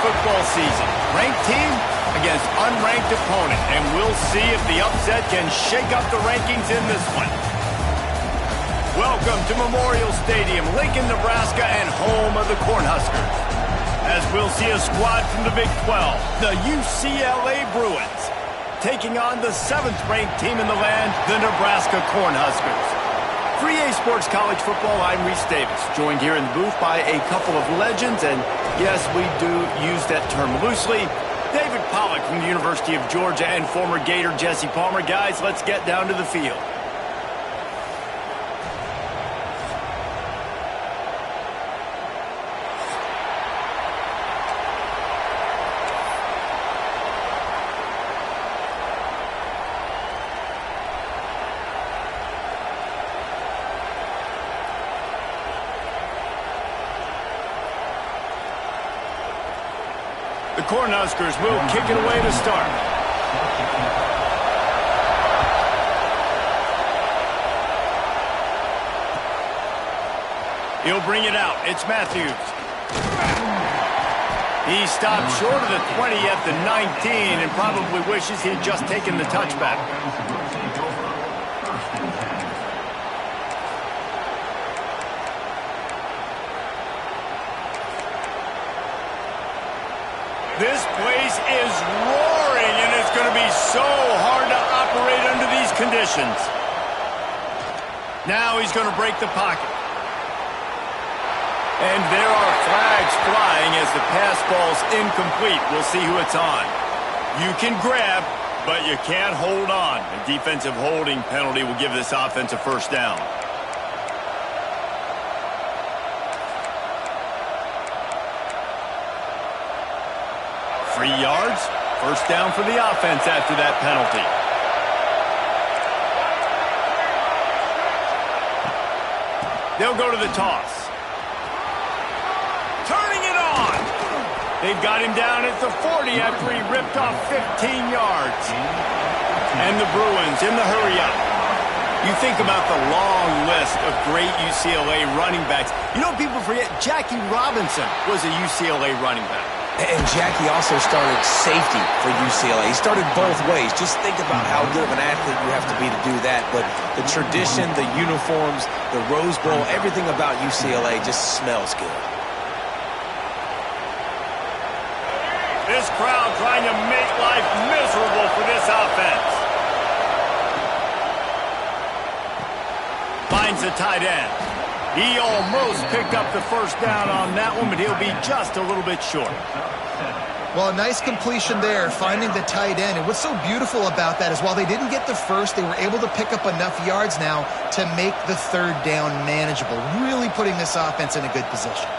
football season. Ranked team against unranked opponent, and we'll see if the upset can shake up the rankings in this one. Welcome to Memorial Stadium, Lincoln, Nebraska, and home of the Cornhuskers. As we'll see a squad from the Big 12, the UCLA Bruins, taking on the 7th-ranked team in the land, the Nebraska Cornhuskers. For EA Sports College Football, I'm Reese Davis, joined here in the booth by a couple of legends, and yes, we do use that term loosely. David Pollack from the University of Georgia and former Gator Jesse Palmer. Guys, let's get down to the field. The Cornhuskers will kick it away to start. He'll bring it out. It's Matthews. He stopped short of the 20 at the 19 and probably wishes he had just taken the touchback. This place is roaring, and it's going to be so hard to operate under these conditions. Now he's going to break the pocket. And there are flags flying as the pass ball's incomplete. We'll see who it's on. You can grab, but you can't hold on. A defensive holding penalty will give this offense a first down. 3 yards, first down for the offense after that penalty. They'll go to the toss. Turning it on. They've got him down at the 40 after he ripped off 15 yards. And the Bruins in the hurry up. You think about the long list of great UCLA running backs. You know, people forget Jackie Robinson was a UCLA running back. And Jackie also started safety for UCLA. He started both ways. Just think about how good of an athlete you have to be to do that. But the tradition, the uniforms, the Rose Bowl, everything about UCLA just smells good. This crowd trying to make life miserable for this offense. Finds the tight end. He almost picked up the first down on that one, but he'll be just a little bit short. Well, a nice completion there, finding the tight end. And what's so beautiful about that is while they didn't get the first, they were able to pick up enough yards now to make the third down manageable, really putting this offense in a good position.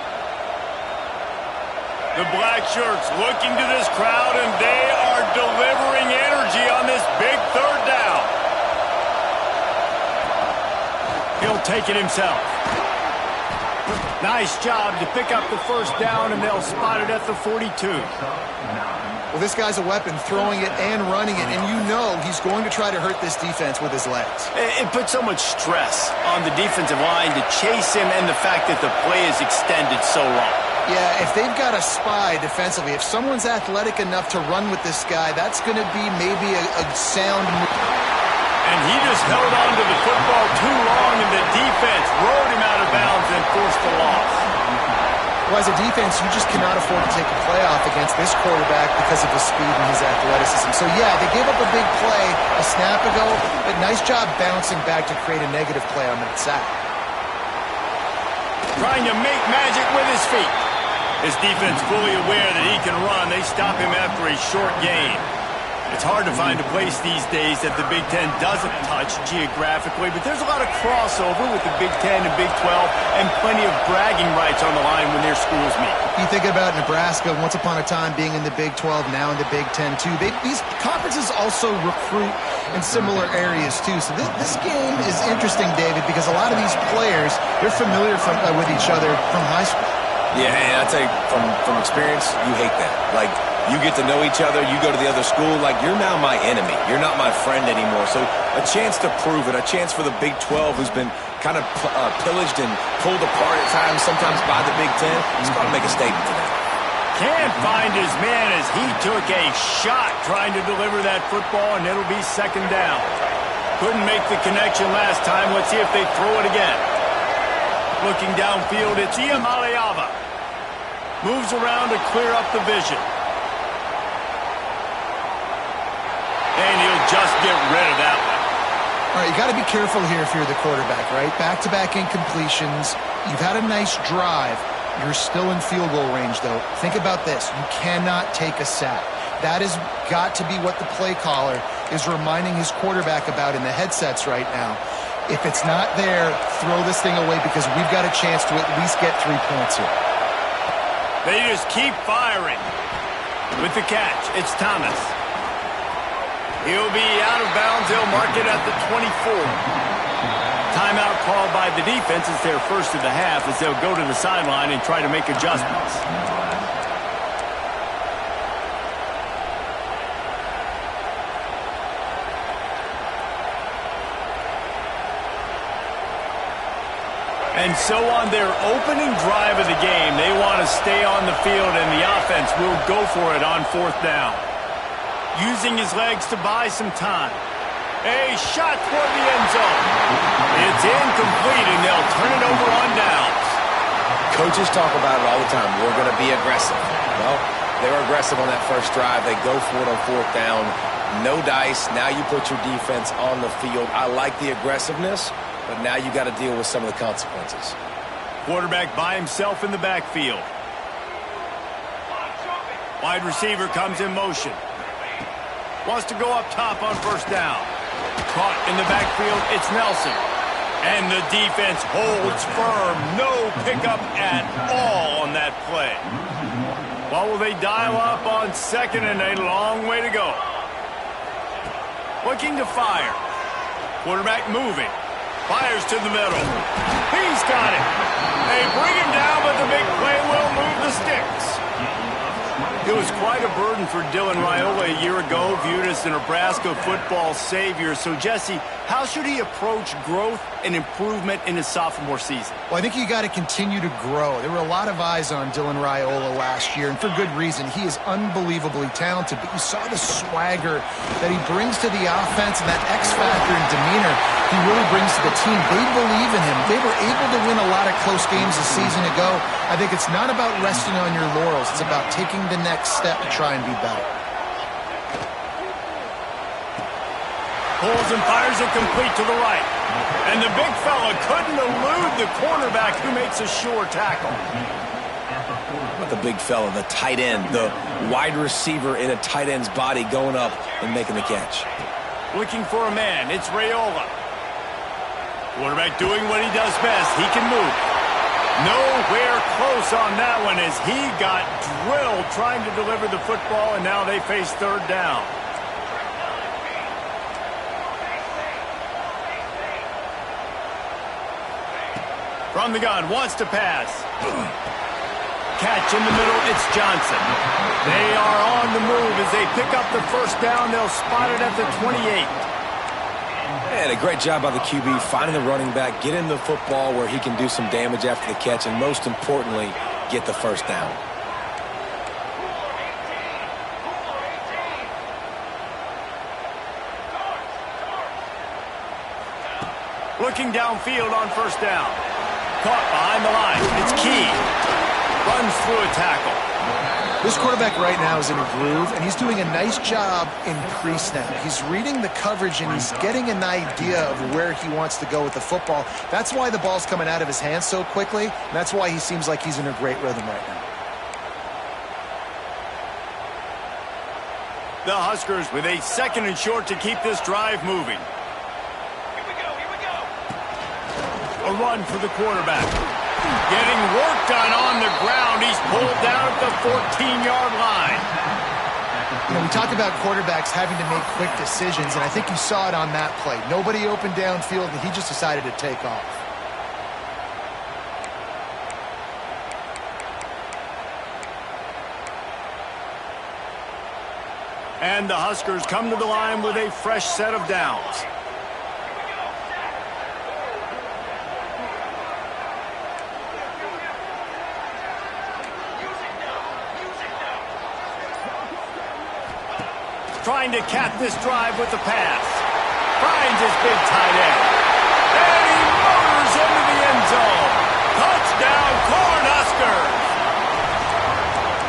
The black shirts looking to this crowd, and they are delivering energy on this big third down. He'll take it himself. Nice job to pick up the first down, and they'll spot it at the 42. Well, this guy's a weapon, throwing it and running it, and you know he's going to try to hurt this defense with his legs. It puts so much stress on the defensive line to chase him, and the fact that the play is extended so long. Yeah, if they've got a spy defensively, if someone's athletic enough to run with this guy, that's going to be maybe a sound move. And he just held on to the football too long, and the defense rode him out of bounds and forced the loss. Well, as a defense, you just cannot afford to take a playoff against this quarterback because of his speed and his athleticism. So, yeah, they gave up a big play a snap ago, but nice job bouncing back to create a negative play on that sack. Trying to make magic with his feet. His defense fully aware that he can run. They stop him after a short gain. It's hard to find a place these days that the Big Ten doesn't touch geographically, but there's a lot of crossover with the Big Ten and Big 12 and plenty of bragging rights on the line when their schools meet. You think about Nebraska once upon a time being in the Big 12, now in the Big 10 too. These conferences also recruit in similar areas too. So this game is interesting, David, because a lot of these players, they're familiar with each other from high school. Yeah, and I'd say from experience, you hate that. Like, you get to know each other, you go to the other school, like, you're now my enemy. You're not my friend anymore. So a chance to prove it, a chance for the Big 12, who's been kind of pillaged and pulled apart at times, sometimes by the Big 10. He's got to make a statement to that. Can't find his man as he took a shot trying to deliver that football, and it'll be second down. Couldn't make the connection last time. Let's see if they throw it again. Looking downfield, it's Iamaleava. Moves around to clear up the vision. And he'll just get rid of that one. All right, you got to be careful here if you're the quarterback, right? Back-to-back incompletions. You've had a nice drive. You're still in field goal range, though. Think about this. You cannot take a sack. That has got to be what the play caller is reminding his quarterback about in the headsets right now. If it's not there, throw this thing away because we've got a chance to at least get 3 points here. They just keep firing. With the catch, it's Thomas. He'll be out of bounds. They'll mark it at the 24. Timeout called by the defense. It's their first of the half as they'll go to the sideline and try to make adjustments. And so on their opening drive of the game, they want to stay on the field, and the offense will go for it on fourth down. Using his legs to buy some time. A shot toward the end zone. It's incomplete, and they'll turn it over on downs. Coaches talk about it all the time. We're going to be aggressive. Well, they were aggressive on that first drive. They go for it on fourth down. No dice. Now you put your defense on the field. I like the aggressiveness, but now you got to deal with some of the consequences. Quarterback by himself in the backfield. Wide receiver comes in motion. Wants to go up top on first down. Caught in the backfield, it's Nelson. And the defense holds firm. No pickup at all on that play. What will they dial up on second, and a long way to go. Looking to fire. Quarterback moving. Fires to the middle. He's got it. They bring him down, but the big play will move the sticks. It was quite a burden for Dylan Raiola a year ago, viewed as the Nebraska football savior. So, Jesse, how should he approach growth and improvement in his sophomore season? Well, I think you got to continue to grow. There were a lot of eyes on Dylan Raiola last year, and for good reason. He is unbelievably talented, but you saw the swagger that he brings to the offense and that X factor and demeanor he really brings to the team. They believe in him. They were able to win a lot of close games a season ago. I think it's not about resting on your laurels. It's about taking the next step to try and be better. Pulls and fires it complete to the right. And the big fella couldn't elude the cornerback who makes a sure tackle. But the big fella, the tight end, the wide receiver in a tight end's body going up and making the catch. Looking for a man, it's Raiola. Quarterback doing what he does best. He can move. Nowhere close on that one as he got drilled trying to deliver the football, and now they face third down. From the gun, wants to pass. Catch in the middle, it's Johnson. They are on the move as they pick up the first down. They'll spot it at the 28. And a great job by the QB finding the running back, getting the football where he can do some damage after the catch, and most importantly, get the first down. Looking downfield on first down. Caught behind the line. It's Key. Runs through a tackle. This quarterback right now is in a groove, and he's doing a nice job in pre-snap. He's reading the coverage, and he's getting an idea of where he wants to go with the football. That's why the ball's coming out of his hands so quickly, and that's why he seems like he's in a great rhythm right now. The Huskers with a second and short to keep this drive moving. A run for the quarterback. Getting work done on the ground. He's pulled down at the 14-yard line. You know, we talk about quarterbacks having to make quick decisions, and I think you saw it on that play. Nobody opened downfield, and he just decided to take off. And the Huskers come to the line with a fresh set of downs. trying to cap this drive with the pass. Finds his big tight end. And he motors into the end zone. Touchdown, Cornhuskers!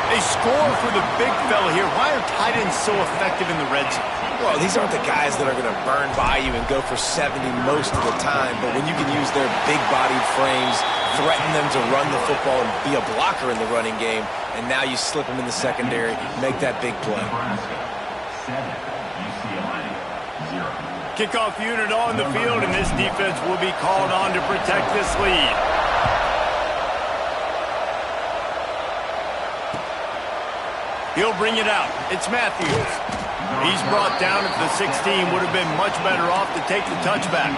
They score for the big fella here. Why are tight ends so effective in the red zone? Well, these aren't the guys that are going to burn by you and go for 70 most of the time, but when you can use their big-bodied frames, threaten them to run the football and be a blocker in the running game, and now you slip them in the secondary, make that big play. Kickoff unit on the field, and this defense will be called on to protect this lead. He'll bring it out. It's Matthews. He's brought down at the 16. Would have been much better off to take the touchback.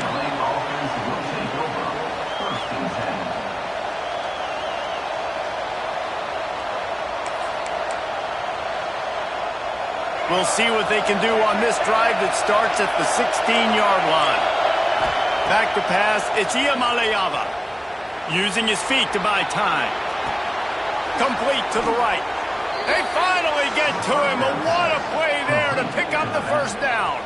We'll see what they can do on this drive that starts at the 16-yard line. Back to pass. It's Iamaleava. Using his feet to buy time. Complete to the right. They finally get to him. What a play there to pick up the first down.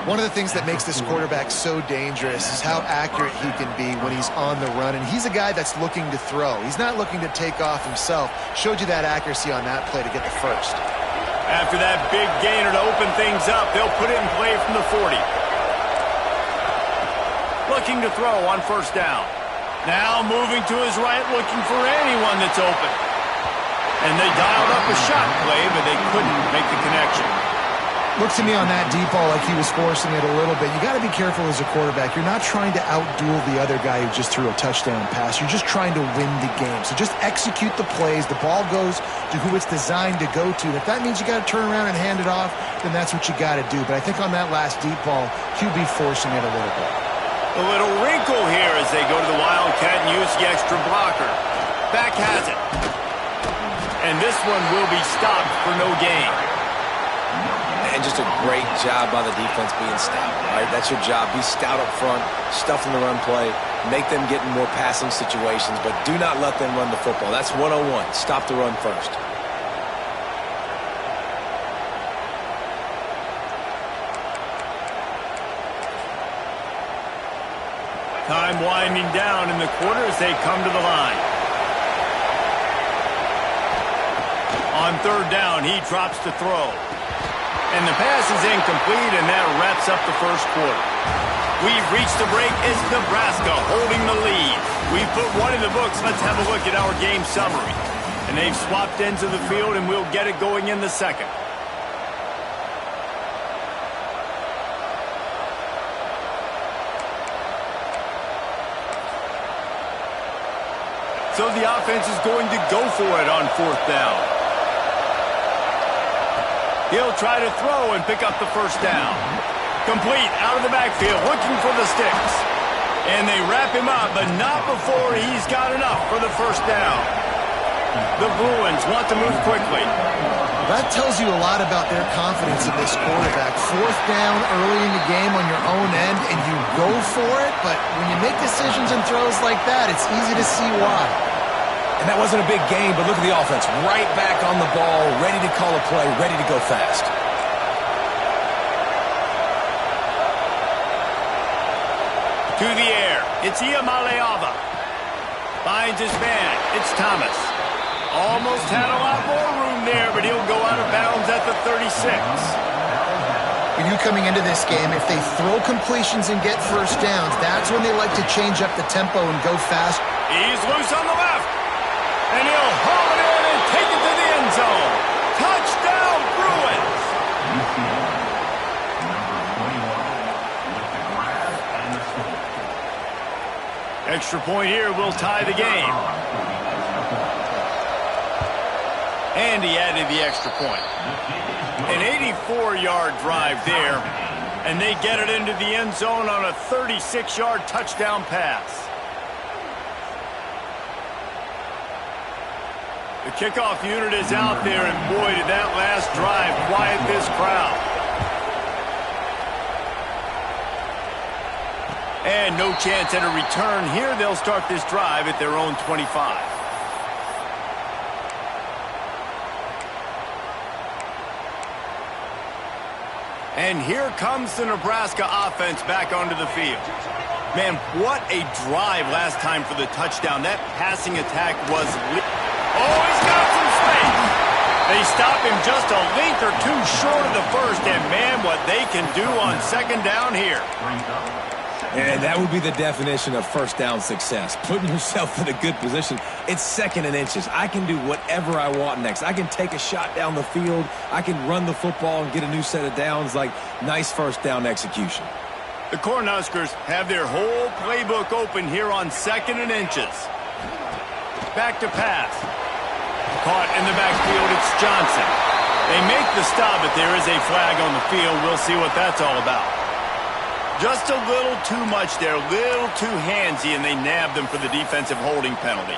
One of the things that makes this quarterback so dangerous is how accurate he can be when he's on the run. And he's a guy that's looking to throw. He's not looking to take off himself. Showed you that accuracy on that play to get the first. After that big gainer to open things up, they'll put it in play from the 40. Looking to throw on first down. Now moving to his right, looking for anyone that's open. And they dialed up a shot play, but they couldn't make the connection. Looks to me on that deep ball like he was forcing it a little bit. You got to be careful as a quarterback. You're not trying to outduel the other guy who just threw a touchdown pass. You're just trying to win the game. So just execute the plays. The ball goes to who it's designed to go to. And if that means you got to turn around and hand it off, then that's what you got to do. But I think on that last deep ball, QB forcing it a little bit. A little wrinkle here as they go to the Wildcat and use the extra blocker. Back has it. And this one will be stopped for no gain. And just a great job by the defense being stout. All right, that's your job. Be stout up front, stuff in the run play, make them get in more passing situations, but do not let them run the football. That's 101. Stop the run first. Time winding down in the quarter as they come to the line. On third down, he drops to throw. And the pass is incomplete, and that wraps up the first quarter. We've reached the break. It's Nebraska holding the lead. We've put one in the books. Let's have a look at our game summary. And they've swapped ends of the field, and we'll get it going in the second. So the offense is going to go for it on fourth down. He'll try to throw and pick up the first down. Complete out of the backfield, looking for the sticks. And they wrap him up, but not before he's got enough for the first down. The Bruins want to move quickly. That tells you a lot about their confidence in this quarterback. Fourth down early in the game on your own end, and you go for it, but when you make decisions and throws like that, it's easy to see why. And that wasn't a big game, but look at the offense. Right back on the ball, ready to call a play, ready to go fast. To the air. It's Iamaleava. Finds his man. It's Thomas. Almost had a lot more room there, but he'll go out of bounds at the 36. When you coming into this game, if they throw completions and get first downs, that's when they like to change up the tempo and go fast. He's loose on the left. And he'll haul it in and take it to the end zone. Touchdown, Bruins! Extra point here will tie the game. And he added the extra point. An 84-yard drive there. And they get it into the end zone on a 36-yard touchdown pass. The kickoff unit is out there, and boy, did that last drive quiet this crowd. And no chance at a return here. They'll start this drive at their own 25. And here comes the Nebraska offense back onto the field. Man, what a drive last time for the touchdown. That passing attack was... Oh, he's got some space. They stop him just a length or two short of the first, and man, what they can do on second down here. And that would be the definition of first down success, putting yourself in a good position. It's 2nd and inches. I can do whatever I want next. I can take a shot down the field. I can run the football and get a new set of downs. Like, nice first down execution. The Cornhuskers have their whole playbook open here on 2nd and inches. Back to pass. Caught in the backfield, it's Johnson. They make the stop, but there is a flag on the field. We'll see what that's all about. Just a little too much there, a little too handsy, and they nab them for the defensive holding penalty.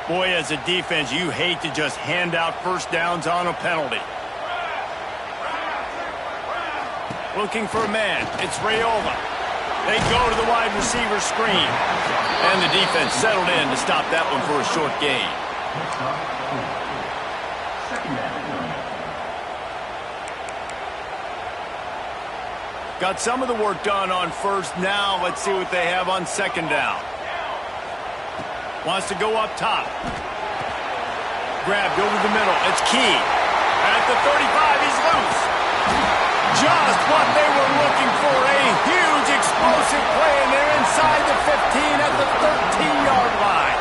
Boy, as a defense, you hate to just hand out first downs on a penalty. Looking for a man, it's Raiola. They go to the wide receiver screen. And the defense settled in to stop that one for a short gain. Got some of the work done on first. Now let's see what they have on second down. Wants to go up top. Grabbed over the middle. It's Key. At the 35, he's loose. Just what they were looking for. A huge explosive play, and they're inside the 15 at the 13-yard line.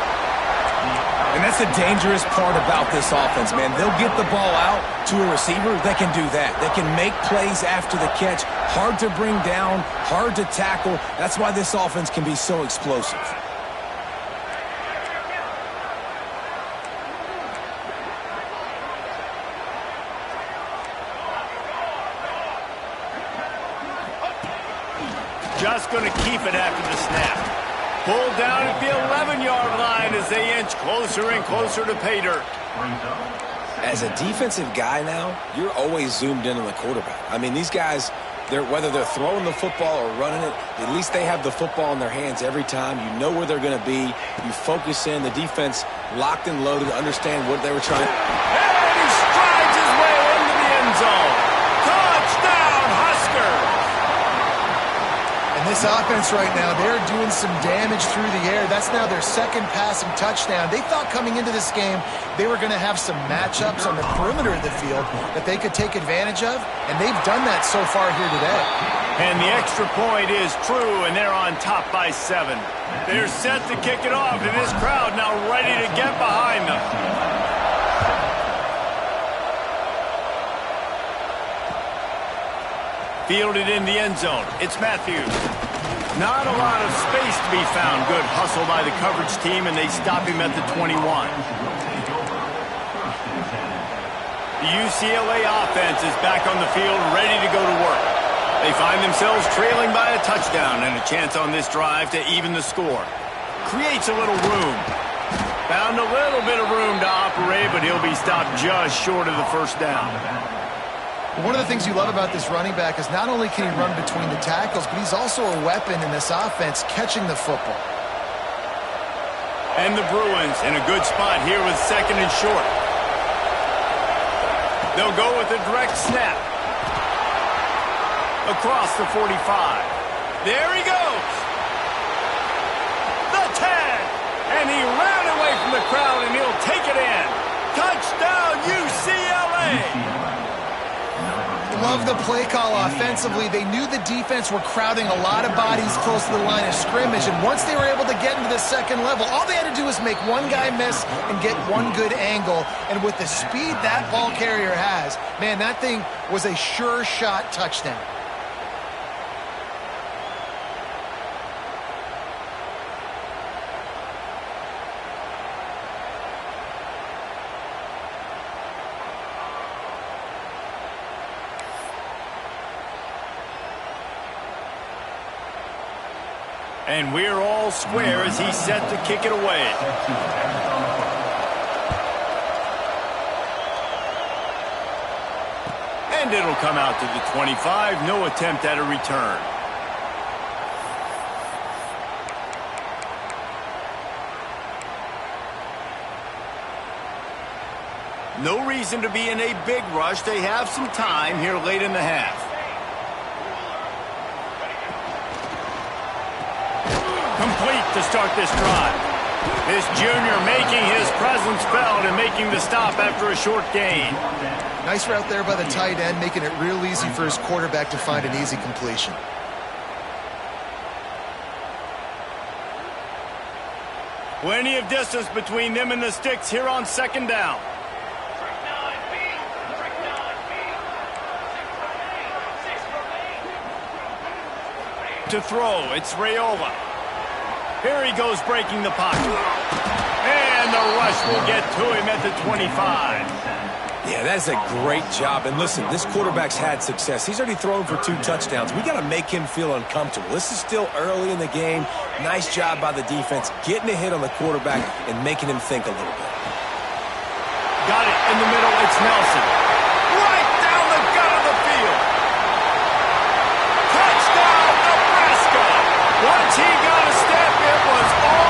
And that's the dangerous part about this offense, man. They'll get the ball out to a receiver. They can do that. They can make plays after the catch. Hard to bring down, hard to tackle. That's why this offense can be so explosive. Just going to keep it after the snap. Pulled down at the 11-yard line as they inch closer and closer to pay dirt. As a defensive guy now, you're always zoomed in on the quarterback. I mean, these guys, whether they're throwing the football or running it, at least they have the football in their hands every time. You know where they're going to be. You focus in. The defense locked and loaded to understand what they were trying. And he strides his way into the end zone. Touchdown, Huskers! And this offense right now, they're doing some damage through the air. That's now their 2nd passing touchdown. They thought coming into this game they were going to have some matchups on the perimeter of the field that they could take advantage of, and they've done that so far here today. And the extra point is true, and they're on top by 7. They're set to kick it off, and this crowd now ready to get behind them. Fielded in the end zone. It's Matthews. Not a lot of space to be found. Good hustle by the coverage team, and they stop him at the 21. The UCLA offense is back on the field, ready to go to work. They find themselves trailing by a touchdown and a chance on this drive to even the score. Creates a little room. Found a little bit of room to operate, but he'll be stopped just short of the first down. One of the things you love about this running back is not only can he run between the tackles, but he's also a weapon in this offense catching the football. And the Bruins in a good spot here with 2nd and short. They'll go with a direct snap. Across the 45. There he goes. The 10. And he ran away from the crowd, and he'll take it in. Touchdown, UCLA. Love the play call offensively. They knew the defense were crowding a lot of bodies close to the line of scrimmage, and once they were able to get into the 2nd level, all they had to do was make one guy miss and get one good angle. And with the speed that ball carrier has, man, that thing was a sure shot touchdown. And we're all square as he's set to kick it away. And it'll come out to the 25. No attempt at a return. No reason to be in a big rush. They have some time here late in the half. Complete to start this drive. This junior making his presence felt and making the stop after a short gain. Nice route there by the tight end, making it real easy for his quarterback to find an easy completion. Plenty of distance between them and the sticks here on second down. To throw, it's Raiola. Here he goes breaking the pocket. And the rush will get to him at the 25. Yeah, that's a great job. And listen, this quarterback's had success. He's already thrown for 2 touchdowns. We got to make him feel uncomfortable. This is still early in the game. Nice job by the defense, getting a hit on the quarterback and making him think a little bit. Got it in the middle. It's Nelson. Right down the gut of the field. Touchdown, Nebraska. Once he got a step, it was all.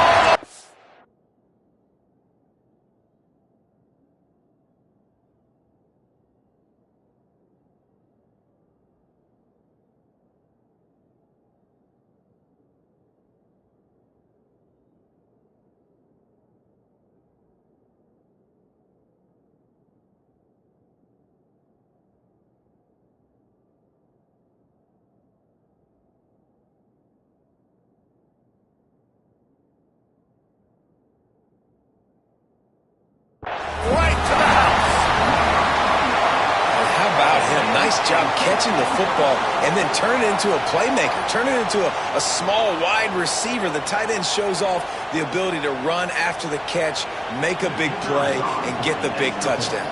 Nice job catching the football and then turn it into a playmaker, turn it into a small wide receiver. The tight end shows off the ability to run after the catch, make a big play, and get the big touchdown.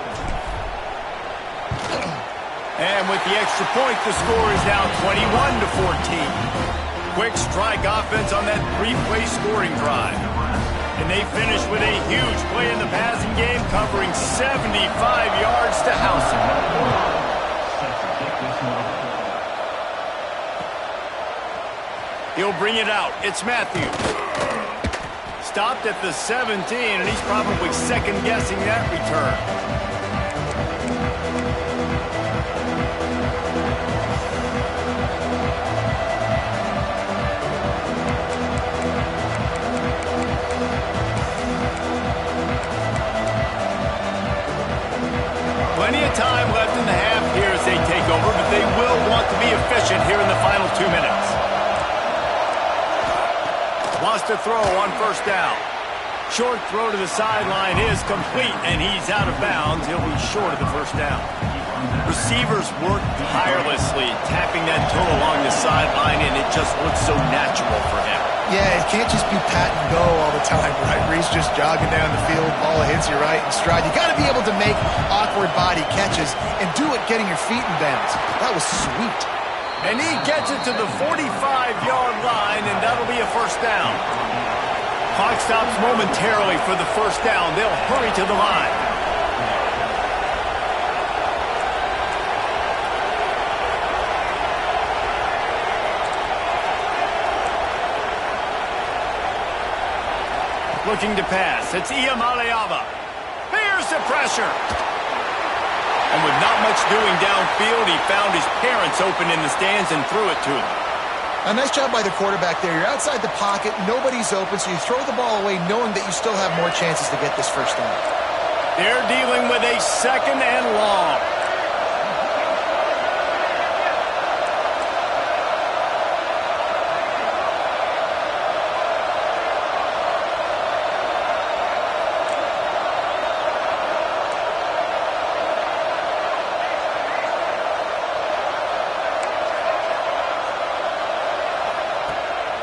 And with the extra point, the score is now 21-14. Quick strike offense on that 3-play scoring drive. And they finish with a huge play in the passing game, covering 75 yards to house him. He'll bring it out. It's Matthews. Stopped at the 17, and he's probably second-guessing that return. Plenty of time left in the half here as they take over, but they will want to be efficient here in the final 2 minutes. Wants to throw on first down. Short throw to the sideline is complete, and he's out of bounds. He'll be short of the first down. Receivers work tirelessly, tapping that toe along the sideline, and it just looks so natural for him. Yeah, it can't just be pat and go all the time, right? Where he's just jogging down the field, ball hits you right in stride. You got to be able to make awkward body catches and do it getting your feet in bounds. That was sweet. And he gets it to the 45-yard line, and that'll be a first down. Clock stops momentarily for the first down. They'll hurry to the line. Looking to pass. It's Iamaleava. Here's the pressure. And with not much doing downfield, he found his parents open in the stands and threw it to them. A nice job by the quarterback there. You're outside the pocket, nobody's open, so you throw the ball away knowing that you still have more chances to get this first down. They're dealing with a second and long.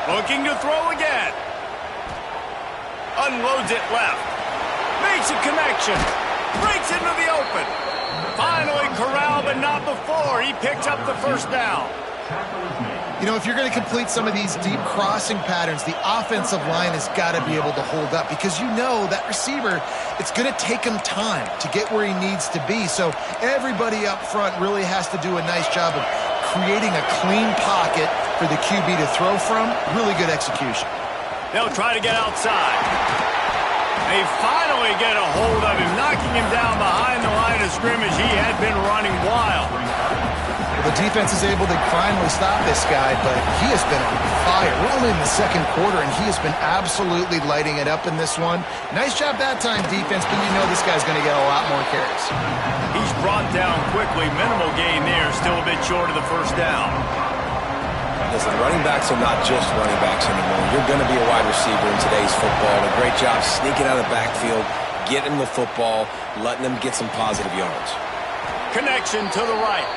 Looking to throw again. Unloads it left. Makes a connection. Breaks into the open. Finally corralled, but not before. He picks up the first down. You know, if you're going to complete some of these deep crossing patterns, the offensive line has got to be able to hold up because you know that receiver, it's going to take him time to get where he needs to be. So everybody up front really has to do a nice job of creating a clean pocket for the QB to throw from. Really good execution. They'll try to get outside. They finally get a hold of him, knocking him down behind the line of scrimmage. He had been running wild. The defense is able to finally stop this guy, but he has been on fire. We're only in the second quarter, and he has been absolutely lighting it up in this one. Nice job that time, defense, but you know this guy's going to get a lot more carries. He's brought down quickly. Minimal gain there, still a bit short of the first down. Listen, running backs are not just running backs anymore. You're going to be a wide receiver in today's football. A great job sneaking out of the backfield, getting the football, letting them get some positive yards. Connection to the right.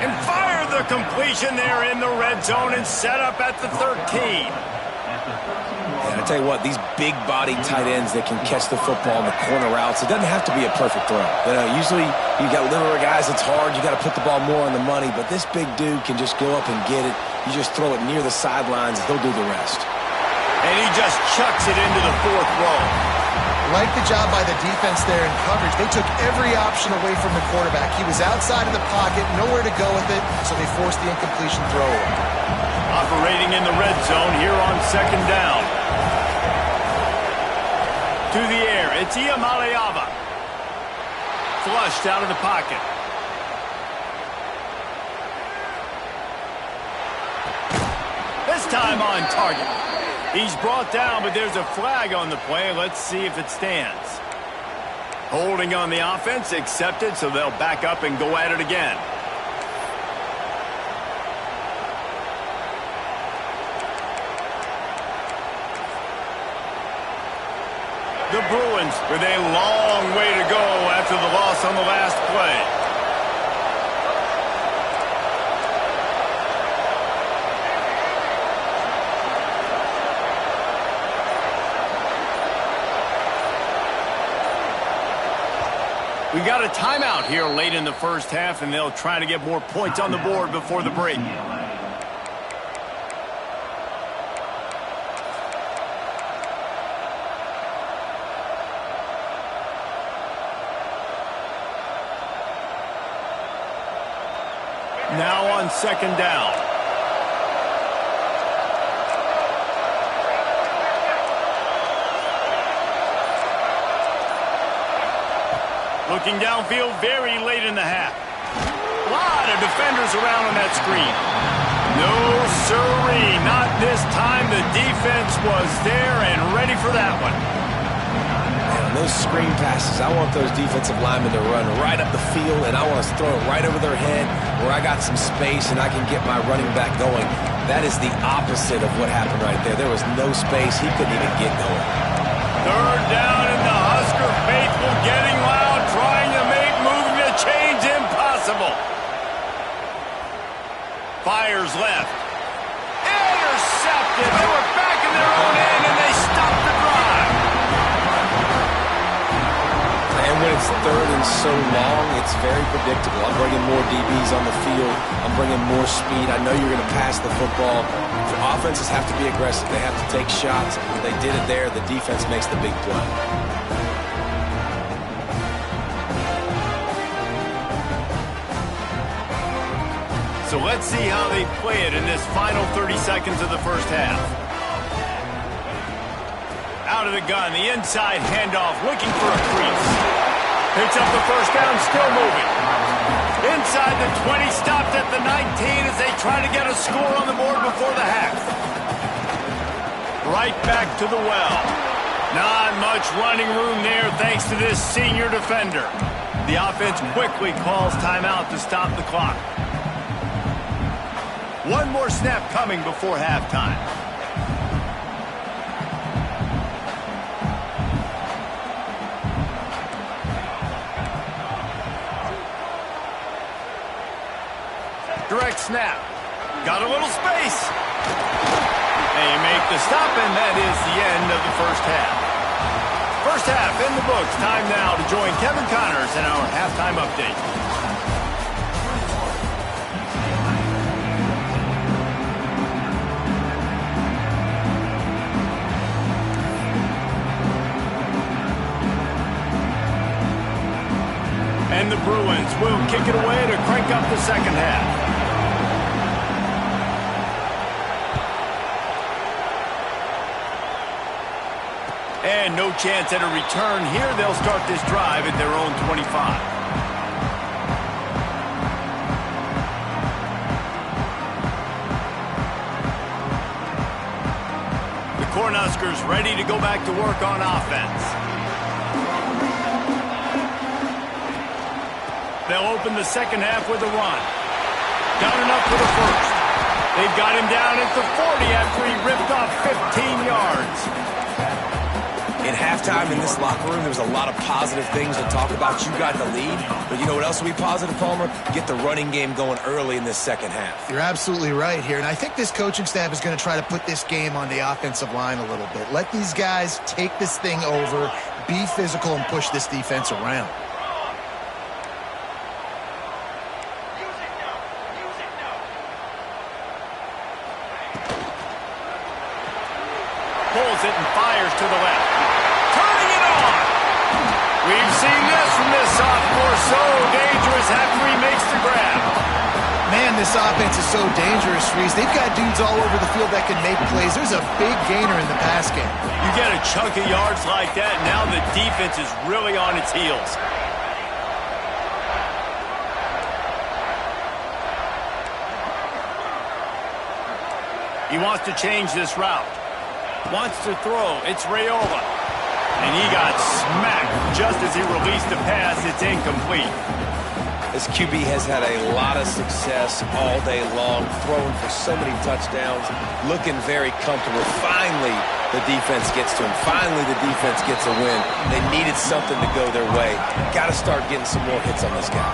And fire the completion there in the red zone and set up at the 13. And I tell you what, these big-bodied tight ends that can catch the football in the corner routes, it doesn't have to be a perfect throw. You know, usually you got littler guys, it's hard. You got to put the ball more on the money, but this big dude can just go up and get it. You just throw it near the sidelines, they'll do the rest. And he just chucks it into the fourth row. Like the job by the defense there in coverage. They took every option away from the quarterback. He was outside of the pocket, nowhere to go with it, so they forced the incompletion throw. Operating in the red zone here on second down. To the air, it's Iamaleava. Flushed out of the pocket. This time on target. He's brought down, but there's a flag on the play. Let's see if it stands. Holding on the offense, accepted, so they'll back up and go at it again. The Bruins with a long way to go after the loss on the last play. We got a timeout here late in the first half, and they'll try to get more points on the board before the break. Now on second down. Looking downfield very late in the half. A lot of defenders around on that screen. No siree, not this time. The defense was there and ready for that one. Man, those screen passes, I want those defensive linemen to run right up the field, and I want to throw it right over their head where I got some space and I can get my running back going. That is the opposite of what happened right there. There was no space. He couldn't even get going. Third down, and the Husker faithful getting loud, trying to make moving the chains impossible. Fires left. Intercepted. They were back in their own end, and they stopped the drive. And when it's third and so long, it's very predictable. I'm bringing more DBs on the field. I'm bringing more speed. I know you're going to pass the football. The offenses have to be aggressive. They have to take shots. They did it there. The defense makes the big play. So let's see how they play it in this final 30 seconds of the first half. Out of the gun, the inside handoff, looking for a crease. Picks up the first down, still moving. Inside the 20, stopped at the 19 as they try to get a score on the board before the half. Right back to the well. Not much running room there thanks to this senior defender. The offense quickly calls timeout to stop the clock. One more snap coming before halftime. Direct snap. Got a little space. They make the stop, and that is the end of the first half. First half in the books. Time now to join Kevin Connors in our halftime update. And the Bruins will kick it away to crank up the second half. And no chance at a return here. They'll start this drive at their own 25. The Cornhuskers ready to go back to work on offense. They'll open the second half with a run. Got enough for the first. They've got him down at the 40 after he ripped off 15 yards. In halftime in this locker room, there was a lot of positive things to talk about. You got the lead, but you know what else will be positive, Palmer? Get the running game going early in this second half. You're absolutely right here, and I think this coaching staff is going to try to put this game on the offensive line a little bit. Let these guys take this thing over, be physical, and push this defense around. Pulls it and fires to the left. Turning it on. We've seen this from this sophomore. So dangerous after he makes the grab. Man, this offense is so dangerous, Reese. They've got dudes all over the field that can make plays. There's a big gainer in the pass game. You get a chunk of yards like that, now the defense is really on its heels. He wants to change this route. Wants to throw. It's Raiola. And he got smacked just as he released the pass. It's incomplete. This QB has had a lot of success all day long, throwing for so many touchdowns, looking very comfortable. Finally, the defense gets to him. Finally, the defense gets a win. They needed something to go their way. Got to start getting some more hits on this guy.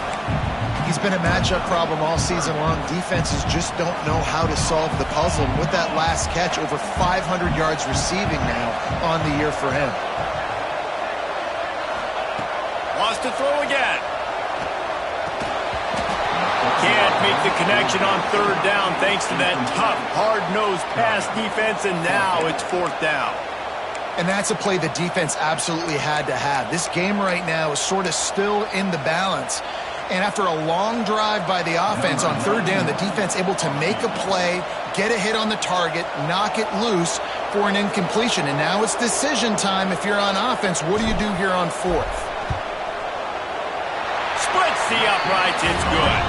He's been a matchup problem all season long. Defenses just don't know how to solve the puzzle. And with that last catch, over 500 yards receiving now on the year for him. Wants to throw again. Can't make the connection on third down thanks to that tough, hard-nosed pass defense, and now it's fourth down. And that's a play the defense absolutely had to have. This game right now is sort of still in the balance. And after a long drive by the offense on third down, the defense able to make a play, get a hit on the target, knock it loose for an incompletion. And now it's decision time if you're on offense. What do you do here on fourth? Splits the uprights. It's good.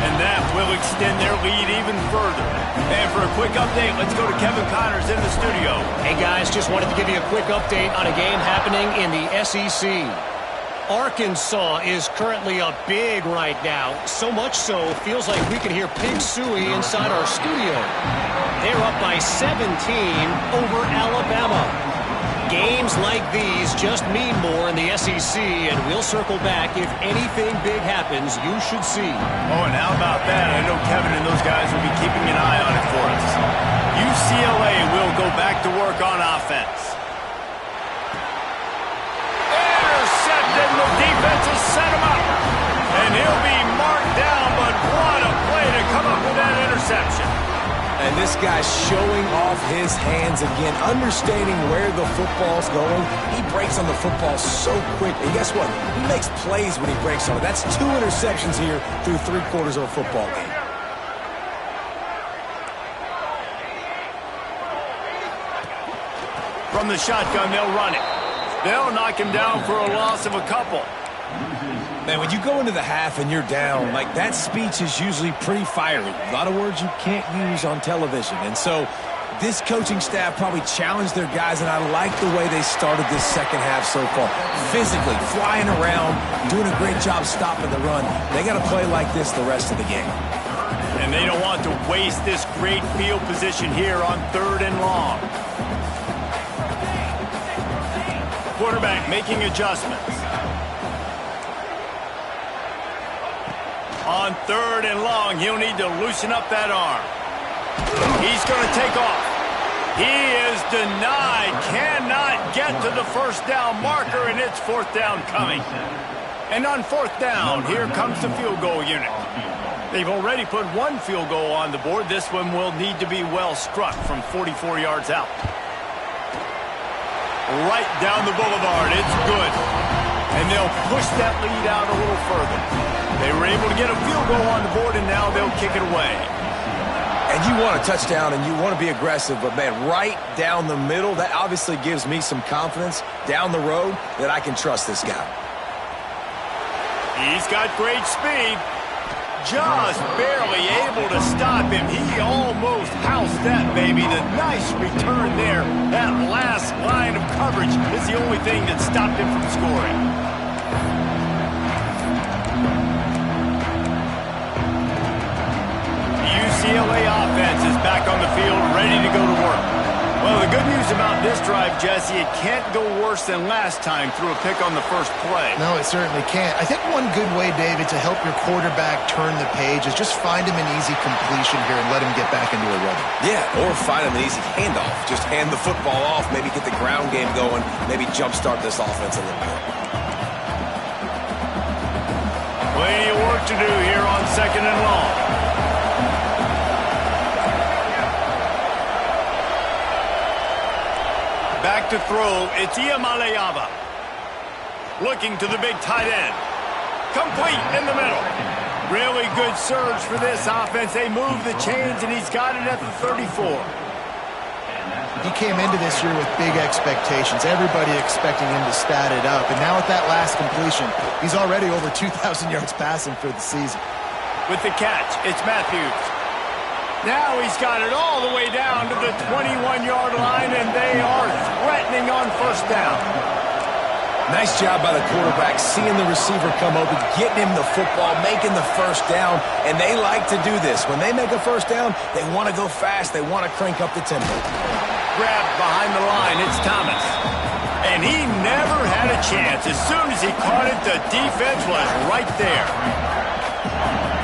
And that will extend their lead even further. And for a quick update, let's go to Kevin Connors in the studio. Hey, guys, just wanted to give you a quick update on a game happening in the SEC. Arkansas is currently up big right now. So much so, feels like we can hear Pig Suey inside our studio. They're up by 17 over Alabama. Games like these just mean more in the SEC, and we'll circle back. If anything big happens, you should see. Oh, and how about that? I know Kevin and those guys will be keeping an eye on it for us. UCLA will go back to work on offense. Intercepted, the defense has set him up. And he'll be marked down, but what a play to come up with that interception. And this guy's showing off his hands again, understanding where the football's going. He breaks on the football so quick. And guess what? He makes plays when he breaks on it. That's 2 interceptions here through 3/4 of a football game. From the shotgun, they'll run it. They'll knock him down for a loss of a couple. Man, when you go into the half and you're down, like that speech is usually pretty fiery. A lot of words you can't use on television. And so this coaching staff probably challenged their guys, and I like the way they started this second half so far. Physically, flying around, doing a great job stopping the run. They got to play like this the rest of the game. And they don't want to waste this great field position here on third and long. Quarterback making adjustments. On third and long, he'll need to loosen up that arm. He's going to take off. He is denied. Cannot get to the first down marker, and it's fourth down coming. And on fourth down, here comes the field goal unit. They've already put one field goal on the board. This one will need to be well struck from 44 yards out. Right down the boulevard. It's good. And they'll push that lead out a little further. They were able to get a field goal on the board, and now they'll kick it away. And You want a touchdown and you want to be aggressive, but, man, right down the middle, that obviously gives me some confidence down the road that I can trust this guy. He's got great speed. Just barely able to stop him. He almost housed that baby. The nice return there. That last line of coverage is the only thing that stopped him from scoring. The UCLA offense is back on the field, ready to go to work. Well, the good news about this drive, Jesse, it can't go worse than last time through a pick on the first play. No, it certainly can't. I think one good way, David, to help your quarterback turn the page is just find him an easy completion here and let him get back into a rhythm. Yeah, or find him an easy handoff. Just hand the football off, maybe get the ground game going, maybe jumpstart this offense a little bit. Plenty of work to do here on 2nd and long. Back to throw, it's Iamaleava. Looking to the big tight end. Complete in the middle. Really good surge for this offense. They move the chains, and he's got it at the 34. He came into this year with big expectations. Everybody expecting him to stat it up. And now with that last completion, he's already over 2,000 yards passing for the season. With the catch, it's Matthews. Now he's got it all the way down to the 21-yard line, and they are threatening on first down. Nice job by the quarterback, seeing the receiver come open, getting him the football, making the first down, and they like to do this. When they make a first down, they want to go fast. They want to crank up the tempo. Grabbed behind the line, it's Thomas. And he never had a chance. As soon as he caught it, the defense was right there.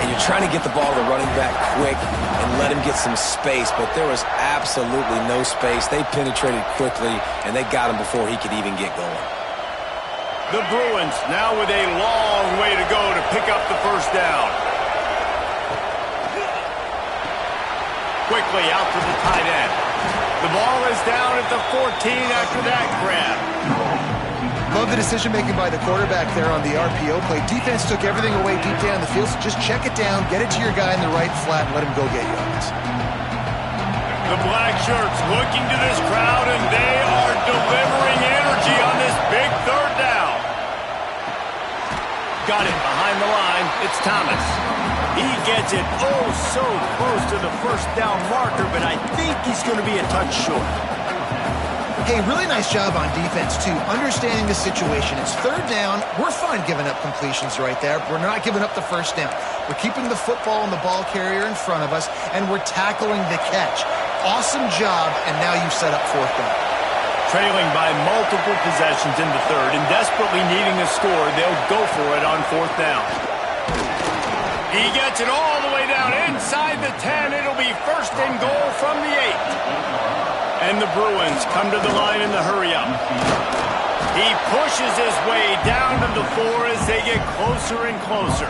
And you're trying to get the ball to the running back quick and let him get some space, but there was absolutely no space. They penetrated quickly, and they got him before he could even get going. The Bruins now with a long way to go to pick up the first down. Quickly out to the tight end. The ball is down at the 14 after that grab. Love the decision-making by the quarterback there on the RPO play. Defense took everything away deep down the field, so just check it down, get it to your guy in the right flat, and let him go get yards. The black shirts looking to this crowd, and they are delivering energy on this big third down. Got it behind the line. It's Thomas. He gets it oh so close to the first down marker, but I think he's going to be a touch short. Hey, really nice job on defense, too. Understanding the situation. It's third down. We're fine giving up completions right there. We're not giving up the first down. We're keeping the football and the ball carrier in front of us, and we're tackling the catch. Awesome job, and now you've set up fourth down. Trailing by multiple possessions in the third and desperately needing a score, they'll go for it on fourth down. He gets it all the way down inside the 10. It'll be first and goal from the 8. And the Bruins come to the line in the hurry-up. He pushes his way down to the 4 as they get closer and closer.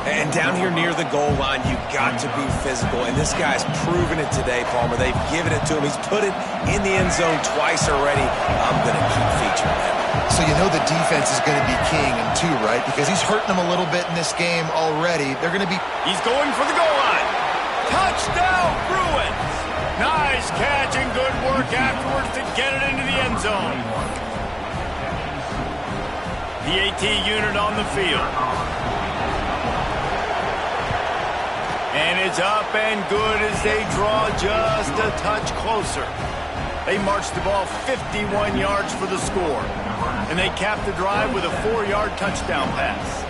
And down here near the goal line, you've got to be physical. And this guy's proven it today, Palmer. They've given it to him. He's put it in the end zone twice already. I'm going to keep featuring him. So you know the defense is going to be king in 2, right? Because he's hurting them a little bit in this game already. They're going to be... He's going for the goal line. Touchdown, Bruins! Nice catch and good work afterwards to get it into the end zone. The AT unit on the field. And it's up and good as they draw just a touch closer. They march the ball 51 yards for the score. And they cap the drive with a 4-yard touchdown pass.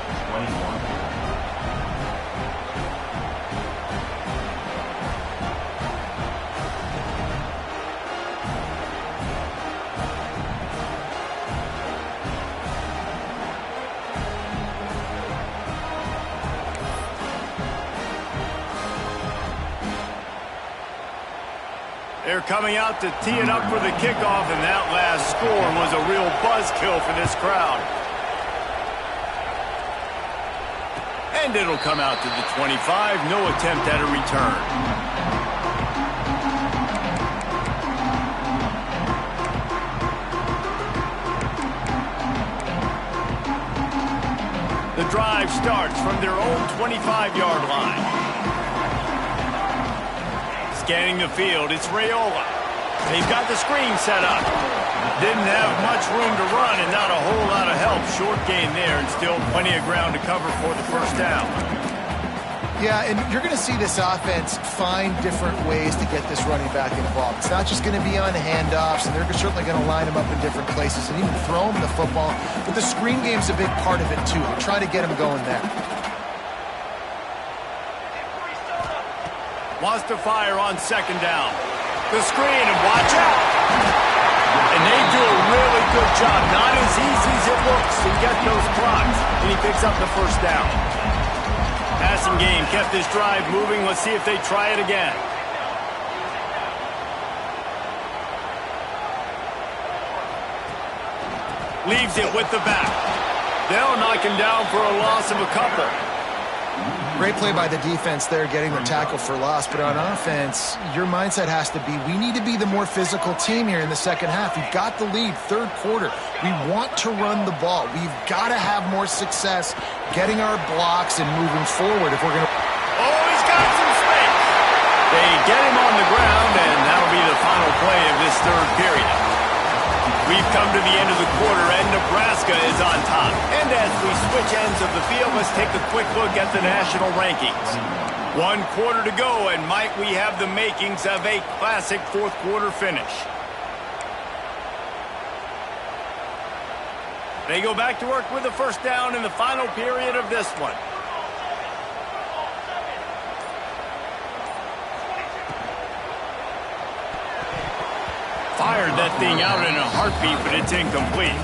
They're coming out to tee it up for the kickoff, and that last score was a real buzzkill for this crowd. And it'll come out to the 25. No attempt at a return. The drive starts from their own 25-yard line. Scanning the field, it's Raiola. They've got the screen set up. Didn't have much room to run and not a whole lot of help. Short gain there and still plenty of ground to cover for the first down. Yeah, and you're going to see this offense find different ways to get this running back involved. It's not just going to be on handoffs, and they're certainly going to line him up in different places and even throw him the football. But the screen game's a big part of it, too. They try to get him going there. Wants to fire on second down. The screen, and watch out. And they do a really good job. Not as easy as it looks to get those blocks. And he picks up the first down. Passing game kept this drive moving. Let's see if they try it again. Leaves it with the back. They'll knock him down for a loss of a couple. Great play by the defense there, getting the tackle for loss. But on offense, your mindset has to be, we need to be the more physical team here in the second half. We've got the lead, third quarter. We want to run the ball. We've got to have more success getting our blocks and moving forward if we're going to... Oh, he's got some space. They get him on the ground, and that'll be the final play of this third period. We've come to the end of the quarter, and Nebraska is on top. And as we switch ends of the field, let's take a quick look at the national rankings. 1 quarter to go, and might we have the makings of a classic fourth quarter finish. They go back to work with the first down in the final period of this one. Fired that thing out in a heartbeat, but it's incomplete.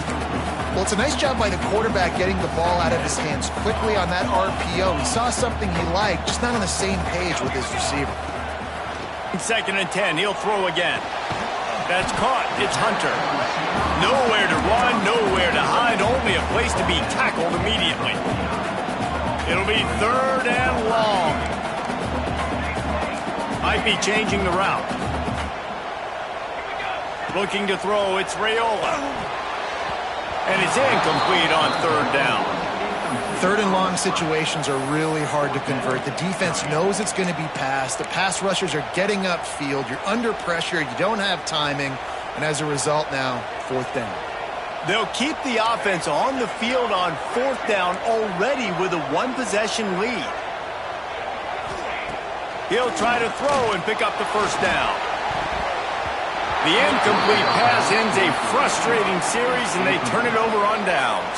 Well, it's a nice job by the quarterback getting the ball out of his hands quickly on that RPO. He saw something he liked, just not on the same page with his receiver. 2nd and 10, he'll throw again. That's caught. It's Hunter. Nowhere to run, nowhere to hide, only a place to be tackled immediately. It'll be 3rd and long. Might be changing the route. Looking to throw, it's Raiola. And it's incomplete on 3rd down. 3rd and long situations are really hard to convert. The defense knows it's going to be passed. The pass rushers are getting upfield. You're under pressure. You don't have timing. And as a result now, 4th down. They'll keep the offense on the field on 4th down already with a 1-possession lead. He'll try to throw and pick up the first down. The incomplete pass ends a frustrating series, and they turn it over on downs.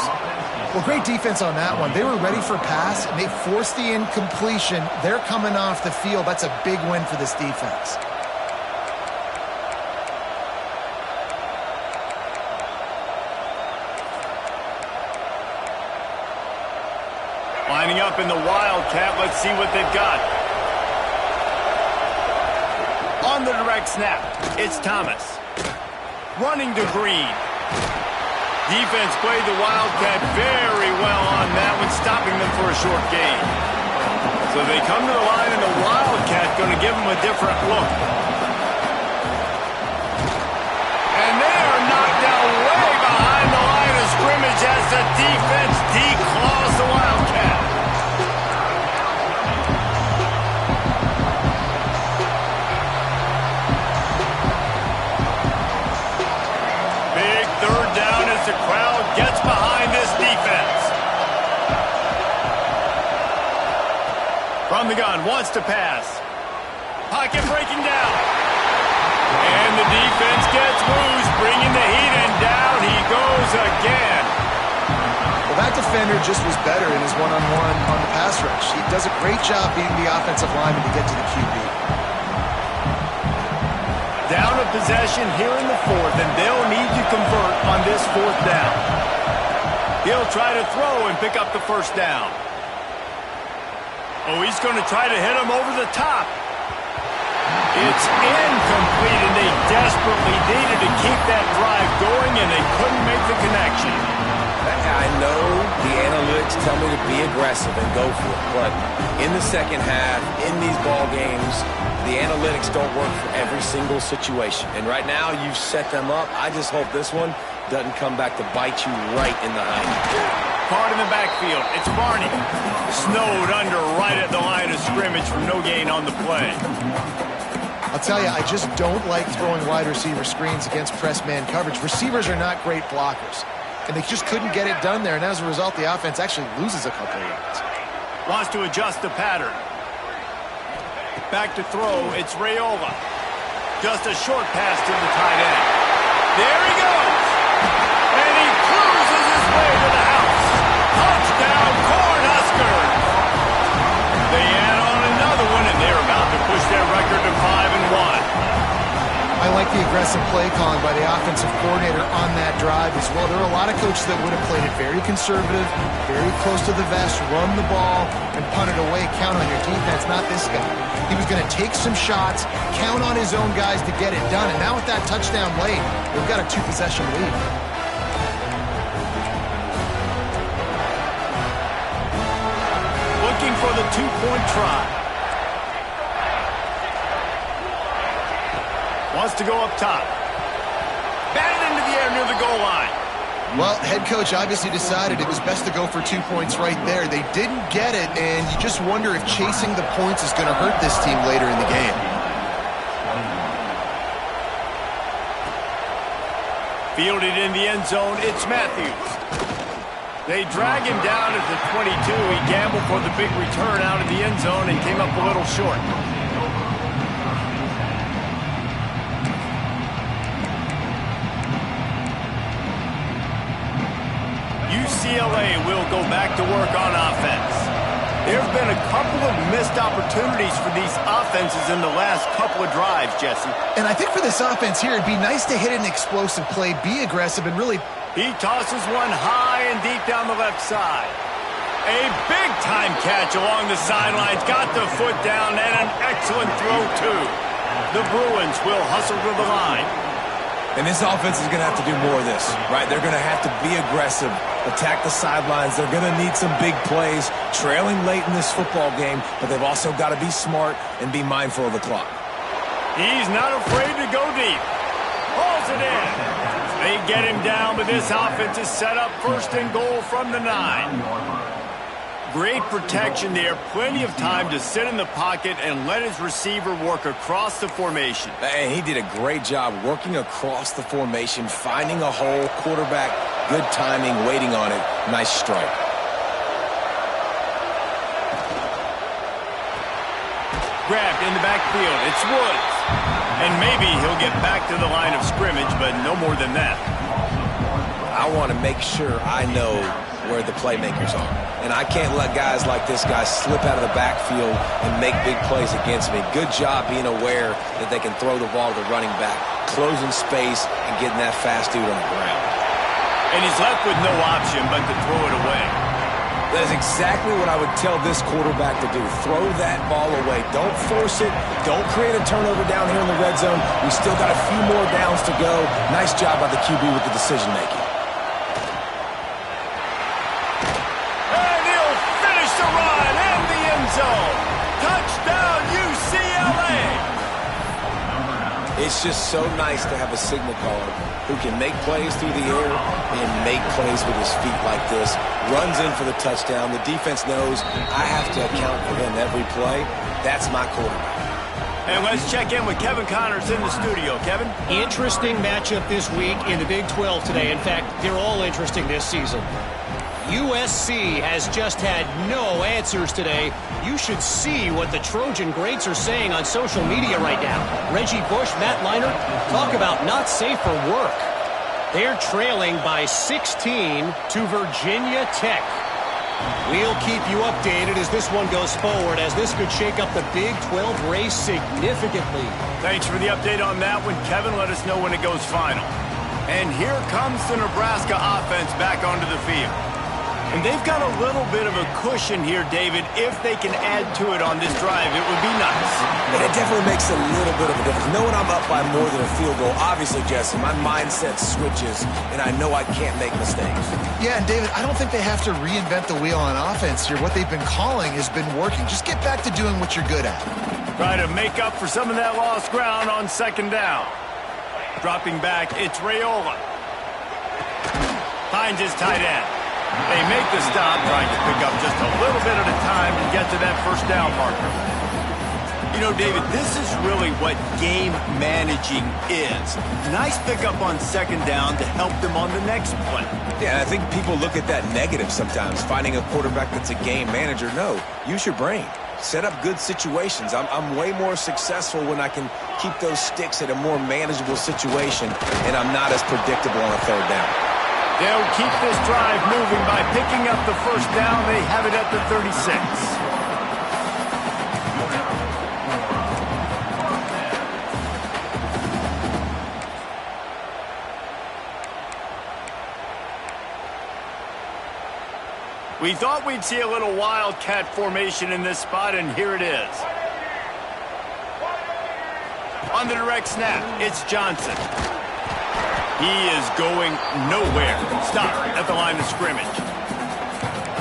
Well, great defense on that one. They were ready for pass, and they forced the incompletion. They're coming off the field. That's a big win for this defense. Lining up in the Wildcat. Let's see what they've got. On the direct snap, it's Thomas. Running to Green. Defense played the Wildcat very well on that one, stopping them for a short gain. So they come to the line, and the Wildcat going to give them a different look. And they are knocked down way behind the line of scrimmage as the defense declaws the Wildcat. The crowd gets behind this defense. From the gun, wants to pass. Pocket breaking down. And the defense gets loose, bringing the heat, and down he goes again. Well, that defender just was better in his one-on-one on the pass rush. He does a great job beating the offensive lineman to get to the QB. Down a possession here in the 4th, and they'll need to convert on this 4th down. He'll try to throw and pick up the first down. Oh, he's going to try to hit him over the top. It's incomplete, and they desperately needed to keep that drive going, and they couldn't make the connection. I know the analytics tell me to be aggressive and go for it, but in the second half, in these ball games, the analytics don't work for every single situation. And right now, you've set them up. I just hope this one doesn't come back to bite you right in the eye. Caught in the backfield. It's Barney. Snowed under right at the line of scrimmage from no gain on the play. I'll tell you, I just don't like throwing wide receiver screens against press man coverage. Receivers are not great blockers, and they just couldn't get it done there, and as a result, the offense actually loses a couple of yards. Wants to adjust the pattern. Back to throw, it's Raiola. Just a short pass to the tight end. There he goes! And he cruises his way to the house. Touchdown, Cornhuskers! They add on another one, and they're about to push their record to 5-1. I like the aggressive play calling by the offensive coordinator on that drive as well. There are a lot of coaches that would have played it very conservative, very close to the vest, run the ball, and punt it away, count on your defense. Not this guy. He was going to take some shots, count on his own guys to get it done, and now with that touchdown late, they've got a 2-possession lead. Looking for the 2-point try. Wants to go up top. Batted into the air near the goal line. Well, head coach obviously decided it was best to go for 2 points right there. They didn't get it, and you just wonder if chasing the points is going to hurt this team later in the game. Fielded in the end zone, it's Matthews. They drag him down at the 22. He gambled for the big return out of the end zone and came up a little short. UCLA will go back to work on offense. There have been a couple of missed opportunities for these offenses in the last couple of drives, Jesse. And I think for this offense here, it'd be nice to hit an explosive play, be aggressive, and really... He tosses one high and deep down the left side. A big-time catch along the sidelines. Got the foot down and an excellent throw, too. The Bruins will hustle to the line. And this offense is going to have to do more of this, right? They're going to have to be aggressive, attack the sidelines. They're going to need some big plays, trailing late in this football game, but they've also got to be smart and be mindful of the clock. He's not afraid to go deep. Hauls it in. They get him down, but this offense is set up 1st and goal from the 9. Great protection there. Plenty of time to sit in the pocket and let his receiver work across the formation. And he did a great job working across the formation, finding a hole, quarterback, good timing, waiting on it. Nice strike. Grabbed in the backfield. It's Woods. And maybe he'll get back to the line of scrimmage, but no more than that. I want to make sure I know where the playmakers are. And I can't let guys like this guy slip out of the backfield and make big plays against me. Good job being aware that they can throw the ball to the running back, closing space, and getting that fast dude on the ground. And he's left with no option but to throw it away. That is exactly what I would tell this quarterback to do. Throw that ball away. Don't force it. Don't create a turnover down here in the red zone. We still got a few more downs to go. Nice job by the QB with the decision-making. Zone. Touchdown, UCLA! It's just so nice to have a signal caller who can make plays through the air and make plays with his feet like this. Runs in for the touchdown. The defense knows I have to account for him every play. That's my quarterback. And let's check in with Kevin Connors in the studio. Kevin? Interesting matchup this week in the Big 12 today. In fact, they're all interesting this season. USC has just had no answers today. You should see what the Trojan greats are saying on social media right now. Reggie Bush, Matt Leinart, talk about not safe for work. They're trailing by 16 to Virginia Tech. We'll keep you updated as this one goes forward, as this could shake up the Big 12 race significantly. Thanks for the update on that one, Kevin. Let us know when it goes final. And here comes the Nebraska offense back onto the field. And they've got a little bit of a cushion here, David. If they can add to it on this drive, it would be nice. And it definitely makes a little bit of a difference. Knowing I'm up by more than a field goal, obviously, Jesse, my mindset switches, and I know I can't make mistakes. Yeah, and David, I don't think they have to reinvent the wheel on offense here. What they've been calling has been working. Just get back to doing what you're good at. Try to make up for some of that lost ground on 2nd down. Dropping back, it's Raiola. Finds his tight end. They make the stop, trying to pick up just a little bit at a time to get to that 1st down marker. You know, David, this is really what game managing is. Nice pickup on second down to help them on the next play. Yeah, I think people look at that negative sometimes, finding a quarterback that's a game manager. No, use your brain. Set up good situations. I'm way more successful when I can keep those sticks at a more manageable situation, and I'm not as predictable on a third down. They'll keep this drive moving by picking up the first down. They have it at the 36. We thought we'd see a little wildcat formation in this spot, and here it is. On the direct snap, it's Johnson. He is going nowhere. Stop at the line of scrimmage.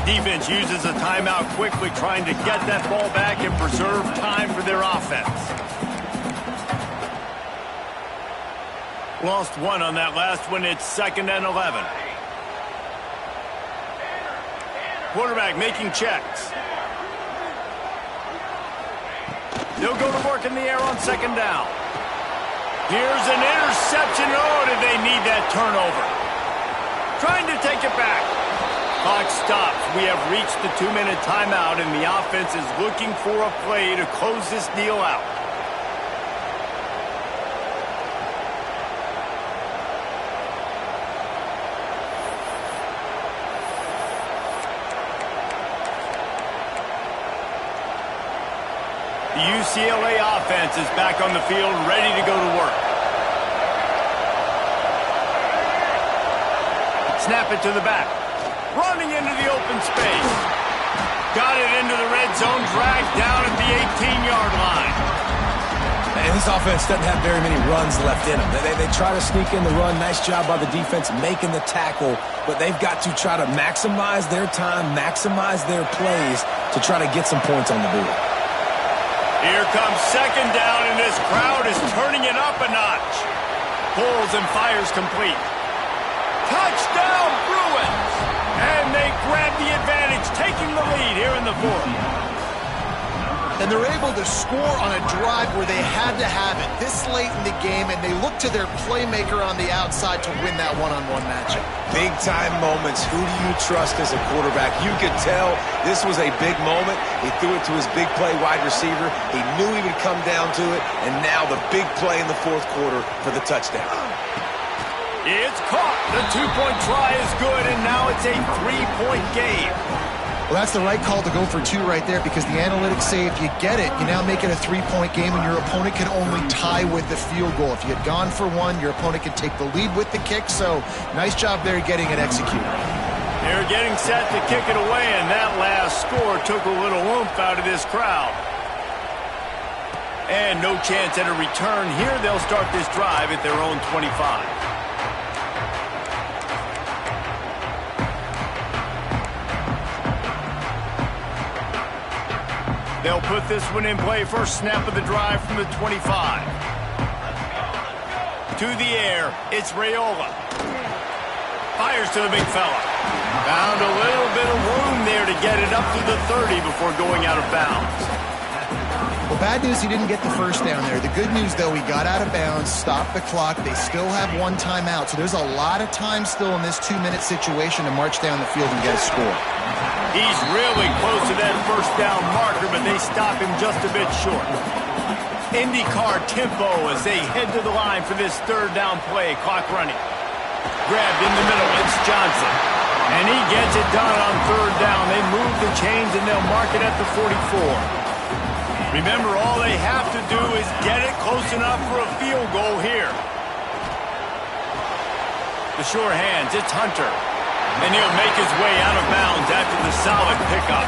Defense uses a timeout quickly, trying to get that ball back and preserve time for their offense. Lost one on that last one. It's 2nd and 11. Quarterback making checks. They'll go to work in the air on second down. Here's an interception. Oh, did they need that turnover? Trying to take it back. Clock stops. We have reached the 2-minute timeout, and the offense is looking for a play to close this deal out. The UCLA offense is back on the field, ready to go to work. Snap it to the back. Running into the open space. Got it into the red zone, dragged down at the 18-yard line. And this offense doesn't have very many runs left in them. They try to sneak in the run. Nice job by the defense making the tackle, but they've got to try to maximize their time, maximize their plays to try to get some points on the board. Here comes second down, and this crowd is turning it up a notch. Pulls and fires complete. Touchdown, Bruins! And they grab the advantage, taking the lead here in the fourth. And they're able to score on a drive where they had to have it this late in the game, and they look to their playmaker on the outside to win that one-on-one matchup. Big-time moments. Who do you trust as a quarterback? You could tell this was a big moment. He threw it to his big play wide receiver. He knew he would come down to it, and now the big play in the fourth quarter for the touchdown. It's caught. The two-point try is good, and now it's a three-point game. Well, that's the right call to go for two right there, because the analytics say if you get it, you now make it a three-point game, and your opponent can only tie with the field goal. If you had gone for one, your opponent could take the lead with the kick, so nice job there getting it executed. They're getting set to kick it away, and that last score took a little oomph out of this crowd. And no chance at a return here. They'll start this drive at their own 25. They'll put this one in play. First snap of the drive from the 25. To the air, it's Raiola. Fires to the big fella. Found a little bit of room there to get it up to the 30 before going out of bounds. Well, bad news, he didn't get the first down there. The good news, though, he got out of bounds, stopped the clock. They still have one timeout, so there's a lot of time still in this 2-minute situation to march down the field and get a score. He's really close to that first down marker, but they stop him just a bit short. IndyCar tempo as they head to the line for this third down play. Clock running. Grabbed in the middle. It's Johnson. And he gets it done on third down. They move the chains, and they'll mark it at the 44. Remember, all they have to do is get it close enough for a field goal here. The sure hands. It's Hunter. And he'll make his way out of bounds after the solid pickup.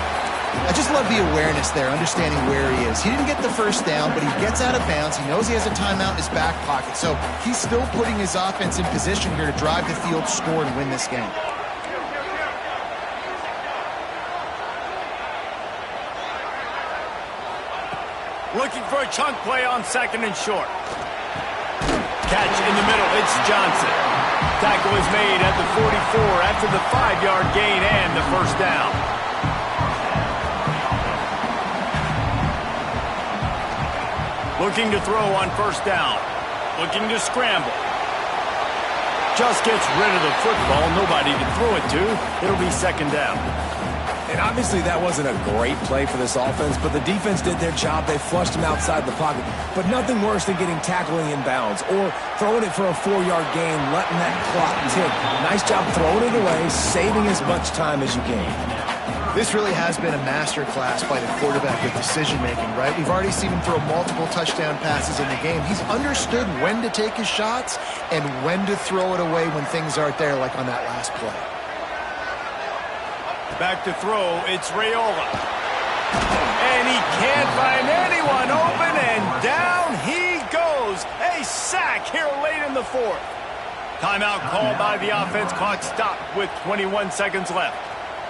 I just love the awareness there, understanding where he is. He didn't get the first down, but he gets out of bounds. He knows he has a timeout in his back pocket. So he's still putting his offense in position here to drive the field, score, and win this game. Looking for a chunk play on second and short. Catch in the middle. It's Johnson. Tackle is made at the 44 after the 5-yard gain and the first down. Looking to throw on first down. Looking to scramble. Just gets rid of the football. Nobody to throw it to. It'll be second down. And obviously that wasn't a great play for this offense, but the defense did their job. They flushed him outside the pocket. But nothing worse than getting tackling in bounds or throwing it for a 4-yard gain, letting that clock tick. Nice job throwing it away, saving as much time as you can. This really has been a masterclass by the quarterback with decision-making, right? We've already seen him throw multiple touchdown passes in the game. He's understood when to take his shots and when to throw it away when things aren't there, like on that last play. Back to throw, it's Raiola. And he can't find anyone open, and down he goes. A sack here late in the fourth. Timeout called by the offense. Clock stopped with 21 seconds left.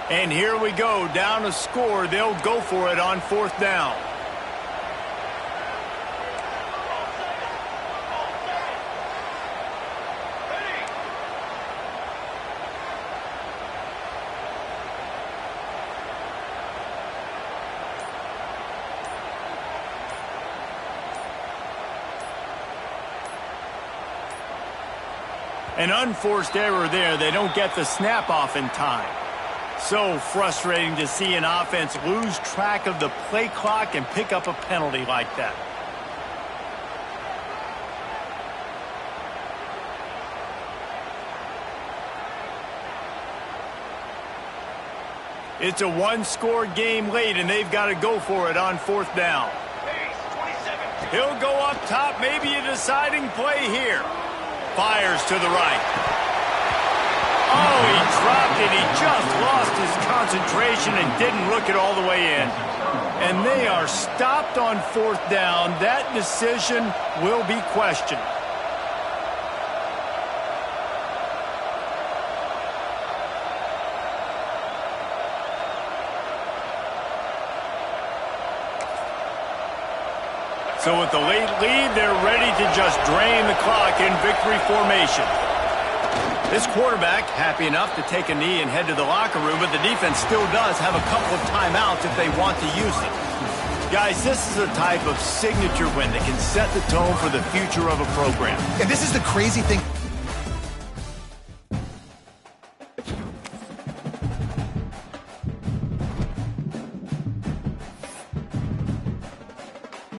And here we go, down a score. They'll go for it on fourth down. An unforced error there. They don't get the snap off in time. So frustrating to see an offense lose track of the play clock and pick up a penalty like that. It's a one-score game late, and they've got to go for it on fourth down. He'll go up top, maybe a deciding play here. Fires to the right. Oh, he dropped it. He just lost his concentration and didn't look it all the way in. And they are stopped on fourth down. That decision will be questioned. So with the late lead, they're ready to just drain the clock in victory formation. This quarterback happy enough to take a knee and head to the locker room, but the defense still does have a couple of timeouts if they want to use them. Guys, this is a type of signature win that can set the tone for the future of a program. And this is the crazy thing.